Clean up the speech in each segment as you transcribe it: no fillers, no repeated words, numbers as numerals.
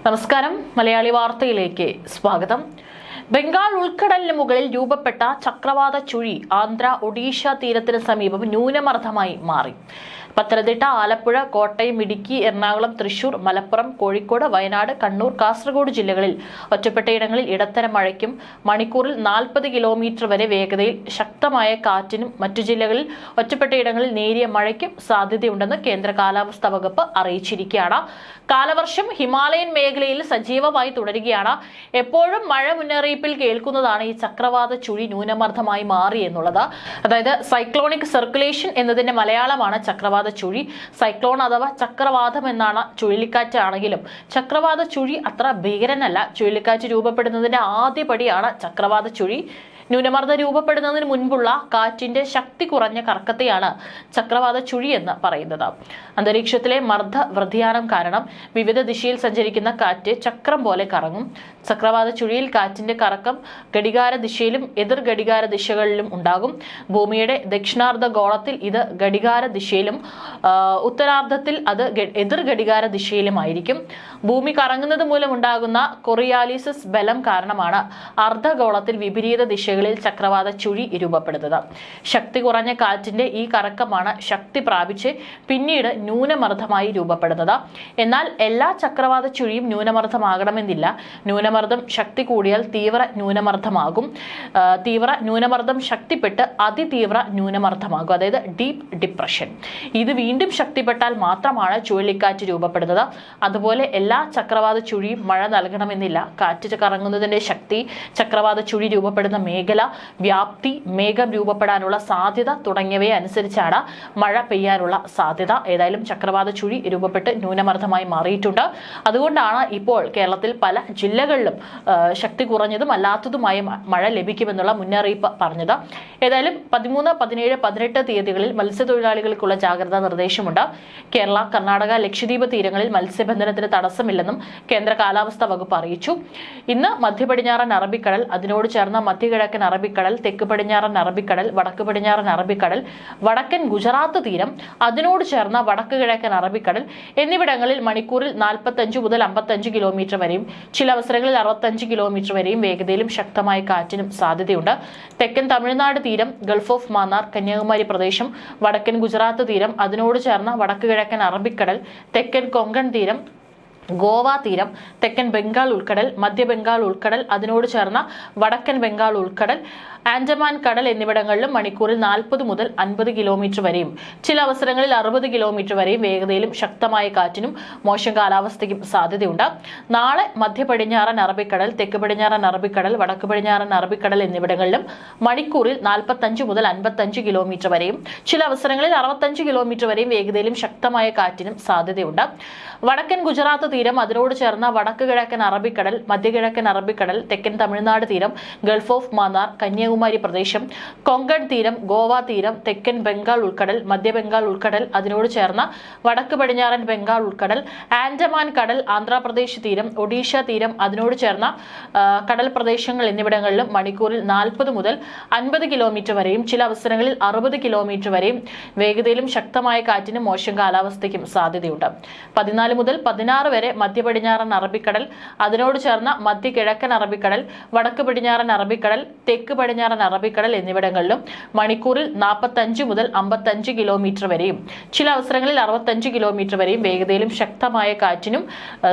നമസ്കാരം. മലയാളി വാർത്തയിലേക്ക് സ്വാഗതം. ബംഗാൾ ഉൾക്കടലിന് മുകളിൽ രൂപപ്പെട്ട ചക്രവാത ചുഴി ആന്ധ്ര ഒഡീഷ തീരത്തിന് സമീപം ന്യൂനമർദ്ദമായി മാറി. പത്തനംതിട്ട, ആലപ്പുഴ, കോട്ടയം, ഇടുക്കി, എറണാകുളം, തൃശൂർ, മലപ്പുറം, കോഴിക്കോട്, വയനാട്, കണ്ണൂർ, കാസർഗോഡ് ജില്ലകളിൽ ഒറ്റപ്പെട്ടയിടങ്ങളിൽ ഇടത്തരം മഴയ്ക്കും മണിക്കൂറിൽ 40 കിലോമീറ്റർ വരെ വേഗതയിൽ ശക്തമായ കാറ്റിനും മറ്റു ജില്ലകളിൽ ഒറ്റപ്പെട്ടയിടങ്ങളിൽ നേരിയ മഴയ്ക്കും സാധ്യതയുണ്ടെന്ന് കേന്ദ്ര കാലാവസ്ഥാ വകുപ്പ് അറിയിച്ചിരിക്കുകയാണ്. കാലവർഷം ഹിമാലയൻ മേഖലയിൽ സജീവമായി തുടരുകയാണ്. എപ്പോഴും മഴ മുന്നറിയിപ്പിൽ കേൾക്കുന്നതാണ് ഈ ചക്രവാത ചുഴി ന്യൂനമർദ്ദമായി മാറി എന്നുള്ളത്. അതായത് സൈക്ലോണിക് സർക്കുലേഷൻ എന്നതിന്റെ മലയാളമാണ് ചക്രവാത ചുഴി. സൈക്ലോൺ അഥവാ ചക്രവാതം എന്നാണ് ചുഴലിക്കാറ്റ് ആണെങ്കിലും ചക്രവാത ചുഴി അത്ര ഭീകരനല്ല. ചുഴലിക്കാറ്റ് രൂപപ്പെടുന്നതിന്റെ ആദ്യപടിയാണ് ചക്രവാത ചുഴി. ന്യൂനമർദ്ദം രൂപപ്പെടുന്നതിന് മുൻപുള്ള കാറ്റിന്റെ ശക്തി കുറഞ്ഞ കറക്കത്തെയാണ് ചക്രവാത ചുഴി എന്ന് പറയുന്നത്. അന്തരീക്ഷത്തിലെ മർദ്ദ വ്യതിയാനം കാരണം വിവിധ ദിശയിൽ സഞ്ചരിക്കുന്ന കാറ്റ് ചക്രം പോലെ കറങ്ങും. ചക്രവാത ചുഴിയിൽ കാറ്റിന്റെ കറക്കം ഘടികാര ദിശയിലും എതിർ ഘടികാര ദിശകളിലും ഉണ്ടാകും. ഭൂമിയുടെ ദക്ഷിണാർദ്ധ ഗോളത്തിൽ ഇത് ഘടികാര ദിശയിലും ഉത്തരാർദ്ധത്തിൽ അത് എതിർ ഘടികാര ദിശയിലുമായിരിക്കും. ഭൂമി കറങ്ങുന്നത് മൂലമുണ്ടാകുന്ന കൊറിയാലിസിസ് ബലം കാരണമാണ് അർദ്ധഗോളത്തിൽ വിപരീത ദിശകളിൽ ചക്രവാത ചുഴി രൂപപ്പെടുന്നത്. ശക്തി കുറഞ്ഞ കാറ്റിന്റെ ഈ കറക്കമാണ് ശക്തി പ്രാപിച്ച് പിന്നീട് ന്യൂനമർദ്ദമായി രൂപപ്പെടുന്നത്. എന്നാൽ എല്ലാ ചക്രവാത ചുഴിയും ന്യൂനമർദ്ദമാകണമെന്നില്ല. ന്യൂനമർദ്ദം ശക്തി കൂടിയാൽ തീവ്ര ന്യൂനമർദ്ദമാകും. തീവ്ര ന്യൂനമർദ്ദം ശക്തിപ്പെട്ട് അതിതീവ്ര ന്യൂനമർദ്ദമാകും, അതായത് ഡീപ് ഡിപ്രഷൻ. ഇത് വീണ്ടും ശക്തിപ്പെട്ടാൽ മാത്രമാണ് ചുഴലിക്കാറ്റ് രൂപപ്പെടുന്നത്. അതുപോലെ എല്ലാ ചക്രവാത ചുഴിയും മഴ നൽകണമെന്നില്ല. കാറ്റ് കറങ്ങുന്നതിന്റെ ശക്തി, ചക്രവാത ചുഴി രൂപപ്പെടുന്ന മേഖല, വ്യാപ്തി, മേഘം രൂപപ്പെടാനുള്ള സാധ്യത തുടങ്ങിയവയെ അനുസരിച്ചാണ് മഴ പെയ്യാനുള്ള സാധ്യത. ഏതായാലും ചക്രവാത ചുഴി രൂപപ്പെട്ട് ന്യൂനമർദ്ദമായി മാറിയിട്ടുണ്ട്. അതുകൊണ്ടാണ് ഇപ്പോൾ കേരളത്തിൽ പല ജില്ലകളിലും ശക്തി കുറഞ്ഞതും അല്ലാത്തതുമായ മഴ ലഭിക്കുമെന്നുള്ള മുന്നറിയിപ്പ് പറഞ്ഞത്. ഏതായാലും 13, 17, 18 തീയതികളിൽ മത്സ്യത്തൊഴിലാളികൾക്കുള്ള ജാഗ്രതാ നിർദ്ദേശമുണ്ട്. കേരള, കർണാടക, ലക്ഷദ്വീപ് തീരങ്ങളിൽ മത്സ്യബന്ധനത്തിന് തടസ്സമില്ലെന്നും കേന്ദ്ര കാലാവസ്ഥാ വകുപ്പ് അറിയിച്ചു. ഇന്ന് മധ്യ പടിഞ്ഞാറൻ അറബിക്കടൽ, അതിനോട് ചേർന്ന മധ്യകിഴക്കൻ അറബിക്കടൽ, തെക്ക് പടിഞ്ഞാറൻ അറബിക്കടൽ, വടക്ക് പടിഞ്ഞാറൻ അറബിക്കടൽ, വടക്കൻ ഗുജറാത്ത് തീരം, അതിനോട് ചേർന്ന വടക്ക് കിഴക്കൻ അറബിക്കടൽ എന്നിവിടങ്ങളിൽ മണിക്കൂറിൽ 45 മുതൽ 55 കിലോമീറ്റർ വരെയും ചില അവസരങ്ങളിൽ 65 കിലോമീറ്റർ വരെയും വേഗതയിലും ശക്തമായ കാറ്റിനും സാധ്യതയുണ്ട്. തെക്കൻ തമിഴ്നാട് തീരം, ഗൾഫ് ഓഫ് മാന്നാർ, കന്യാകുമാരി പ്രദേശം, വടക്കൻ ഗുജറാത്ത് തീരം, അതിനോട് ചേർന്ന വടക്ക് കിഴക്കൻ അറബിക്കടൽ, തെക്കൻ കൊങ്കൺ തീരം, ഗോവ തീരം, തെക്കൻ ബംഗാൾ ഉൾക്കടൽ, മധ്യ ബംഗാൾ ഉൾക്കടൽ, അതിനോട് ചേർന്ന വടക്കൻ ബംഗാൾ ഉൾക്കടൽ, ആൻഡമാൻ കടൽ എന്നിവിടങ്ങളിലും മണിക്കൂറിൽ 40 മുതൽ 50 കിലോമീറ്റർ വരെയും ചില അവസരങ്ങളിൽ 60 കിലോമീറ്റർ വരെയും വേഗതയിലും ശക്തമായ കാറ്റിനും മോശം കാലാവസ്ഥയ്ക്കും സാധ്യതയുണ്ട്. നാളെ മധ്യ പടിഞ്ഞാറൻ അറബിക്കടൽ, തെക്ക് പടിഞ്ഞാറൻ അറബിക്കടൽ, വടക്ക് പടിഞ്ഞാറൻ അറബിക്കടൽ എന്നിവിടങ്ങളിലും മണിക്കൂറിൽ 45 മുതൽ 55 കിലോമീറ്റർ വരെയും ചില അവസരങ്ങളിൽ 65 കിലോമീറ്റർ വരെയും വേഗതയിലും ശക്തമായ കാറ്റിനും സാധ്യതയുണ്ട്. വടക്കൻ ഗുജറാത്ത് തീരം, അതിനോട് ചേർന്ന വടക്ക് കിഴക്കൻ അറബിക്കടൽ, മധ്യകിഴക്കൻ അറബിക്കടൽ, തെക്കൻ തമിഴ്നാട് തീരം, ഗൾഫ് ഓഫ് മാന്നാർ, കന്യാകുമാരി പ്രദേശം, കൊങ്കൺ തീരം, ഗോവ തീരം, തെക്കൻ ബംഗാൾ ഉൾക്കടൽ, മധ്യ ബംഗാൾ ഉൾക്കടൽ, അതിനോട് ചേർന്ന വടക്ക് പടിഞ്ഞാറൻ ബംഗാൾ ഉൾക്കടൽ, ആൻഡമാൻ കടൽ, ആന്ധ്രാപ്രദേശ് തീരം, ഒഡീഷ തീരം, അതിനോട് ചേർന്ന കടൽ പ്രദേശങ്ങൾ എന്നിവിടങ്ങളിലും മണിക്കൂറിൽ 40 മുതൽ 50 കിലോമീറ്റർ വരെയും ചില അവസരങ്ങളിൽ 60 കിലോമീറ്റർ വരെയും വേഗതയിലും ശക്തമായ കാറ്റിനും മോശം കാലാവസ്ഥയ്ക്കും സാധ്യതയുണ്ട്. 14 മുതൽ 16 വരെ മധ്യ പടിഞ്ഞാറൻ അറബിക്കടൽ, അതിനോട് ചേർന്ന മധ്യ കിഴക്കൻ അറബിക്കടൽ, വടക്ക് പടിഞ്ഞാറൻ അറബിക്കടൽ, തെക്ക് പടിഞ്ഞാറൻ അറബിക്കടൽ എന്നിവിടങ്ങളിലും മണിക്കൂറിൽ 45 മുതൽ 55 കിലോമീറ്റർ വരെയും ചില അവസരങ്ങളിൽ 65 കിലോമീറ്റർ വരെയും വേഗതയിലും ശക്തമായ കാറ്റിനും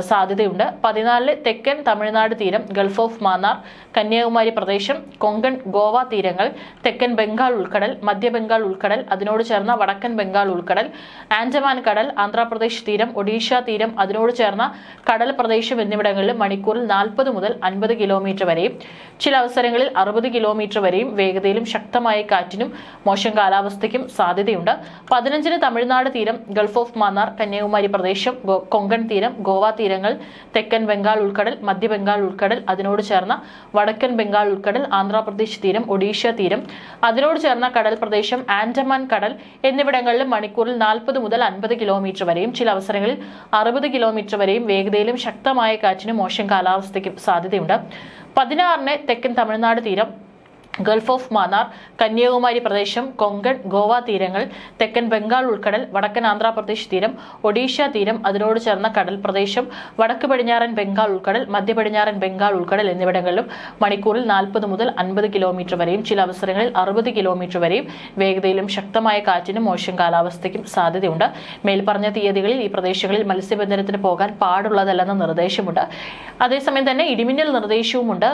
സാധ്യതയുണ്ട്. 14 തെക്കൻ തമിഴ്നാട് തീരം, ഗൾഫ് ഓഫ് മാന്നാർ, കന്യാകുമാരി പ്രദേശം, കൊങ്കൺ, ഗോവ തീരങ്ങൾ, തെക്കൻ ബംഗാൾ ഉൾക്കടൽ, മധ്യ ബംഗാൾ ഉൾക്കടൽ, അതിനോട് ചേർന്ന വടക്കൻ ബംഗാൾ ഉൾക്കടൽ, ആൻഡമാൻ കടൽ, ആന്ധ്രാപ്രദേശ് തീരം, ഒഡീഷ തീരം, അതിനോട് ചേർന്ന കടൽ പ്രദേശം എന്നിവിടങ്ങളിലും മണിക്കൂറിൽ 40 മുതൽ 50 കിലോമീറ്റർ വരെയും ചില അവസരങ്ങളിൽ 60 കിലോമീറ്റർ വരെയും വേഗതയിലും ശക്തമായ കാറ്റിനും മോശം കാലാവസ്ഥയ്ക്കും സാധ്യതയുണ്ട്. 15 തമിഴ്നാട് തീരം, ഗൾഫ് ഓഫ് മാന്നാർ, കന്യാകുമാരി പ്രദേശം, കൊങ്കൺ തീരം, ഗോവ തീരങ്ങൾ, തെക്കൻ ബംഗാൾ ഉൾക്കടൽ, മധ്യ ബംഗാൾ ഉൾക്കടൽ, അതിനോട് ചേർന്ന വടക്കൻ ബംഗാൾ ഉൾക്കടൽ, ആന്ധ്രാപ്രദേശ് തീരം, ഒഡീഷ തീരം, അതിനോട് ചേർന്ന കടൽ പ്രദേശം, ആൻഡമാൻ കടൽ എന്നിവിടങ്ങളിലും മണിക്കൂറിൽ 40 മുതൽ 50 കിലോമീറ്റർ വരെയും ചില അവസരങ്ങളിൽ 60 കിലോമീറ്റർ വരെയും വേഗതയിലും ശക്തമായ കാറ്റിനും മോശം കാലാവസ്ഥയ്ക്കും സാധ്യതയുണ്ട്. 16 തെക്കൻ തമിഴ്നാട് തീരം, ഗൾഫ് ഓഫ് മാന്നാർ, കന്യാകുമാരി പ്രദേശം, കൊങ്കൺ, ഗോവ തീരങ്ങൾ, തെക്കൻ ബംഗാൾ ഉൾക്കടൽ, വടക്കൻ ആന്ധ്രാപ്രദേശ് തീരം, ഒഡീഷ തീരം, അതിനോട് ചേർന്ന കടൽ പ്രദേശം, വടക്ക് പടിഞ്ഞാറൻ ബംഗാൾ ഉൾക്കടൽ, മധ്യ പടിഞ്ഞാറൻ ബംഗാൾ ഉൾക്കടൽ എന്നിവിടങ്ങളിലും മണിക്കൂറിൽ 40 മുതൽ 50 കിലോമീറ്റർ വരെയും ചില അവസരങ്ങളിൽ 60 കിലോമീറ്റർ വരെയും വേഗതയിലും ശക്തമായ കാറ്റിനും മോശം കാലാവസ്ഥയ്ക്കും സാധ്യതയുണ്ട്. മേൽപ്പറഞ്ഞ തീയതികളിൽ ഈ പ്രദേശങ്ങളിൽ മത്സ്യബന്ധനത്തിന് പോകാൻ പാടുള്ളതല്ലെന്ന നിർദ്ദേശമുണ്ട്. അതേസമയം തന്നെ ഇടിമിന്നൽ നിർദ്ദേശവുമുണ്ട്.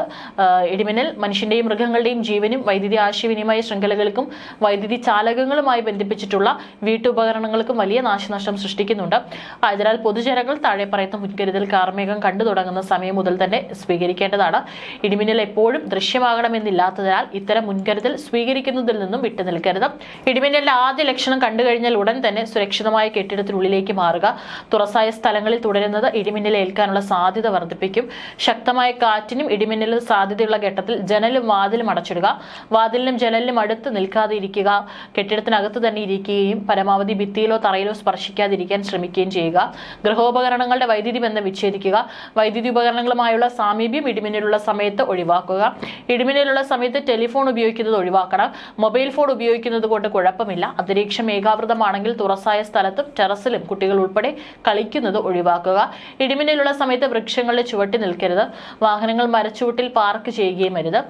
ഇടിമിന്നൽ മനുഷ്യന്റെയും മൃഗങ്ങളുടെയും ജീവനും വൈദ്യുതി ആശയവിനിമയ ശൃംഖലകൾക്കും വൈദ്യുതി ചാലകങ്ങളുമായി ബന്ധിപ്പിച്ചിട്ടുള്ള വീട്ടുപകരണങ്ങൾക്കും വലിയ നാശനഷ്ടം സൃഷ്ടിക്കുന്നുണ്ട്. ആയതിനാൽ പൊതുജനങ്ങൾ താഴെ പറയുന്ന മുൻകരുതൽ കാർമേഘം കണ്ടു തുടങ്ങുന്ന സമയം മുതൽ തന്നെ സ്വീകരിക്കേണ്ടതാണ്. ഇടിമിന്നൽ എപ്പോഴും ദൃശ്യമാകണമെന്നില്ലാത്തതിനാൽ ഇത്തരം മുൻകരുതൽ സ്വീകരിക്കുന്നതിൽ നിന്നും വിട്ടുനിൽക്കരുത്. ഇടിമിന്നലിന്റെ ആദ്യ ലക്ഷണം കണ്ടുകഴിഞ്ഞാൽ ഉടൻ തന്നെ സുരക്ഷിതമായ കെട്ടിടത്തിനുള്ളിലേക്ക് മാറുക. തുറസായ സ്ഥലങ്ങളിൽ തുടരുന്നത് ഇടിമിന്നൽ ഏൽക്കാനുള്ള സാധ്യത വർദ്ധിപ്പിക്കും. ശക്തമായ കാറ്റിനും ഇടിമിന്നലിനും സാധ്യതയുള്ള ഘട്ടത്തിൽ ജനലും വാതിലും അടച്ചിടുക. വാതിലിനും ജനലിനും അടുത്ത് നിൽക്കാതെ ഇരിക്കുക. കെട്ടിടത്തിനകത്ത് തന്നെ ഇരിക്കുകയും പരമാവധി ഭിത്തിയിലോ തറയിലോ സ്പർശിക്കാതിരിക്കാൻ ശ്രമിക്കുകയും ചെയ്യുക. ഗൃഹോപകരണങ്ങളുടെ വൈദ്യുതി ബന്ധം വിച്ഛേദിക്കുക. വൈദ്യുതി ഉപകരണങ്ങളുമായുള്ള സാമീപ്യം ഇടിമിന്നലുള്ള സമയത്ത് ഒഴിവാക്കുക. ഇടിമിന്നലുള്ള സമയത്ത് ടെലിഫോൺ ഉപയോഗിക്കുന്നത് ഒഴിവാക്കണം. മൊബൈൽ ഫോൺ ഉപയോഗിക്കുന്നത് കൊണ്ട് കുഴപ്പമില്ല. അന്തരീക്ഷം ഏകാവൃതമാണെങ്കിൽ തുറസായ സ്ഥലത്തും ടെറസിലും കുട്ടികൾ ഉൾപ്പെടെ കളിക്കുന്നത് ഒഴിവാക്കുക. ഇടിമിന്നലുള്ള സമയത്ത് വൃക്ഷങ്ങളുടെ ചുവട്ടി നിൽക്കരുത്. വാഹനങ്ങൾ മരച്ചുവട്ടിൽ പാർക്ക് ചെയ്യുകയും അരുത്.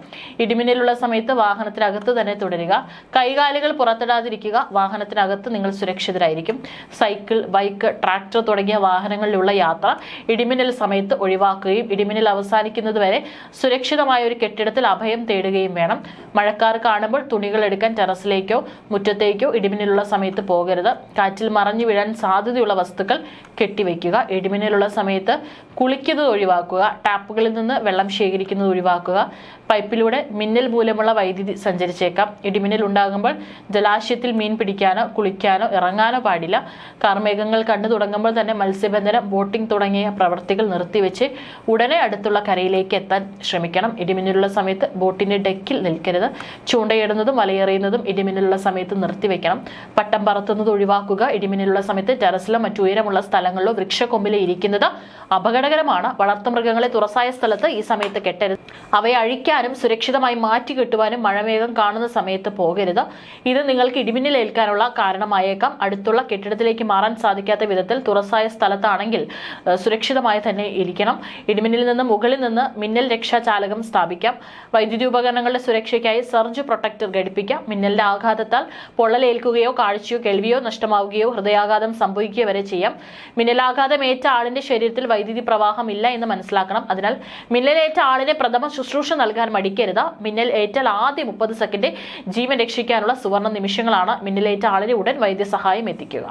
ഇടിമിന്നലുള്ള സമയത്ത് വാഹനത്തിനകത്ത് തന്നെ തുടരുക. കൈകാലുകൾ പുറത്തിടാതിരിക്കുക. വാഹനത്തിനകത്ത് നിങ്ങൾ സുരക്ഷിതരായിരിക്കും. സൈക്കിൾ, ബൈക്ക്, ട്രാക്ടർ തുടങ്ങിയ വാഹനങ്ങളിലുള്ള യാത്ര ഇടിമിന്നൽ സമയത്ത് ഒഴിവാക്കുകയും ഇടിമിന്നൽ അവസാനിക്കുന്നതുവരെ സുരക്ഷിതമായ ഒരു കെട്ടിടത്തിൽ അഭയം തേടുകയും വേണം. മഴക്കാർ കാണുമ്പോൾ തുണികൾ എടുക്കാൻ ടെറസിലേക്കോ മുറ്റത്തേക്കോ ഇടിമിന്നലുള്ള സമയത്ത് പോകരുത്. കാറ്റിൽ മറഞ്ഞു വീഴാൻ സാധ്യതയുള്ള വസ്തുക്കൾ കെട്ടിവെക്കുക. ഇടിമിന്നലുള്ള സമയത്ത് കുളിക്കുന്നത് ഒഴിവാക്കുക. ടാപ്പുകളിൽ നിന്ന് വെള്ളം ശേഖരിക്കുന്നത് ഒഴിവാക്കുക. പൈപ്പിലൂടെ മിന്നൽ മൂലമുള്ള വൈദ്യുതി സഞ്ചരിച്ചേക്കാം. ഇടിമിന്നൽ ഉണ്ടാകുമ്പോൾ ജലാശയത്തിൽ മീൻ പിടിക്കാനോ കുളിക്കാനോ ഇറങ്ങാനോ പാടില്ല. കാർമേഘങ്ങൾ കണ്ടു തുടങ്ങുമ്പോൾ തന്നെ മത്സ്യബന്ധനം, ബോട്ടിംഗ് തുടങ്ങിയ പ്രവൃത്തികൾ നിർത്തിവെച്ച് ഉടനെ അടുത്തുള്ള കരയിലേക്ക് എത്താൻ ശ്രമിക്കണം. ഇടിമിന്നലുള്ള സമയത്ത് ബോട്ടിന്റെ ഡെക്കിൽ നിൽക്കരുത്. ചൂണ്ടയിടുന്നതും വലയെറിയുന്നതും ഇടിമിന്നലുള്ള സമയത്ത് നിർത്തിവെക്കണം. പട്ടം പറത്തുന്നത് ഒഴിവാക്കുക. ഇടിമിന്നലുള്ള സമയത്ത് ടെറസിലോ മറ്റു ഉയരമുള്ള സ്ഥലങ്ങളിലോ വൃക്ഷക്കൊമ്പിലോ ഇരിക്കുന്നത് അപകടകരമാണ്. വളർത്തുമൃഗങ്ങളെ തുറസായ സ്ഥലത്ത് ഈ സമയത്ത് കെട്ടരുത്. അവയെ അഴിക്കാനും സുരക്ഷിതമായി മാറ്റി കെട്ടുവാനും മഴമേഘം കാണുന്ന സമയത്ത് പോകരുത്. ഇത് നിങ്ങൾക്ക് ഇടിമിന്നൽ ഏൽക്കാനുള്ള കാരണമായേക്കാം. അടുത്തുള്ള കെട്ടിടത്തിലേക്ക് മാറാൻ സാധിക്കാത്ത വിധത്തിൽ തുറസായ സ്ഥലത്താണെങ്കിൽ സുരക്ഷിതമായി തന്നെ ഇരിക്കണം. ഇടിമിന്നലിൽ നിന്ന് മുകളിൽ നിന്ന് മിന്നൽ രക്ഷാചാലകം സ്ഥാപിക്കാം. വൈദ്യുതി ഉപകരണങ്ങളുടെ സുരക്ഷയ്ക്കായി സർജ് പ്രൊട്ടക്ടർ ഘടിപ്പിക്കാം. മിന്നലിന്റെ ആഘാതത്താൽ പൊള്ളലേൽക്കുകയോ കാഴ്ചയോ കേൾവിയോ നഷ്ടമാവുകയോ ഹൃദയാഘാതം സംഭവിക്കുകയോ വരെ ചെയ്യാം. മിന്നലാഘാതം ഏറ്റ ആളിന്റെ ശരീരത്തിൽ വൈദ്യുതി പ്രവാഹം ഇല്ല എന്ന് മനസ്സിലാക്കണം. അതിനാൽ മിന്നലേറ്റ ആളിനെ പ്രഥമ ശുശ്രൂഷ നൽകാൻ മടിക്കരുത്. മിന്നൽ ഏറ്റാൽ ആദ്യ 30 സെക്കൻഡ് ജീവൻ രക്ഷിക്കാനുള്ള സുവർണ്ണ നിമിഷങ്ങളാണ്. മിന്നലേറ്റ ആളിന് ഉടൻ വൈദ്യസഹായം എത്തിക്കുക.